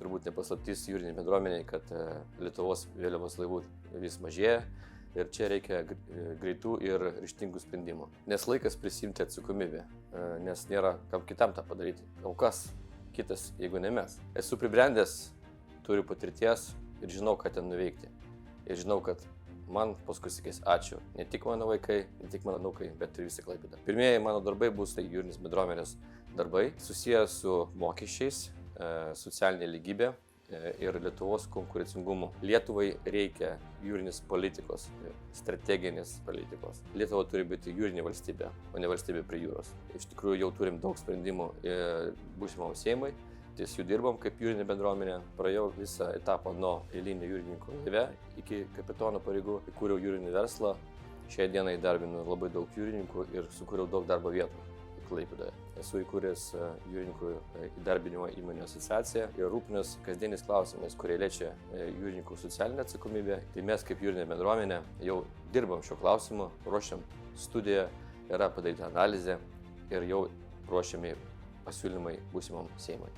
Turbūt nepaslaptys jūriniai bendruomeniai, kad Lietuvos vėliavos laivų vis mažėja ir čia reikia greitų ir ryžtingų sprendimų. Nes laikas prisimti atsakomybę, nes nėra kam kitam tą padaryti. O kas kitas, jeigu ne mes? Esu pribrendęs, turiu patirties ir žinau, ką ten nuveikti. Ir žinau, kad man paskui sakys ačiū. Ne tik mano vaikai, ne tik mano anūkai, bet ir visi Klaipėda. Pirmieji mano darbai bus tai jūrinės bendruomenės darbai, susiję su mokesčiais, socialinė lygybė ir Lietuvos konkurencingumu. Lietuvai reikia jūrinės politikos, strateginės politikos. Lietuva turi būti jūrinė valstybė, o ne valstybė prie jūros. Iš tikrųjų jau turim daug sprendimų būsimam Seimui. Ties jų dirbam kaip jūrinė bendruomenė. Praėjau visą etapą nuo eilinio jūrininko laive iki kapitono pareigų. Įkūriau jūrinį verslą. Šiai dienai darbinu labai daug jūrininkų ir sukūriau daug darbo vietų Klaipėdoje. Esu įkūręs jūrininkų įdarbinimo įmonių asociaciją ir rūpinuos kasdieniais klausimais, kurie liečia jūrininkų socialinę atsakomybę. Tai mes kaip jūrinė bendruomenė jau dirbam šio klausimu, ruošiam studiją, yra padaryta analizė ir jau ruošiami pasiūlymai būsimam Seimui.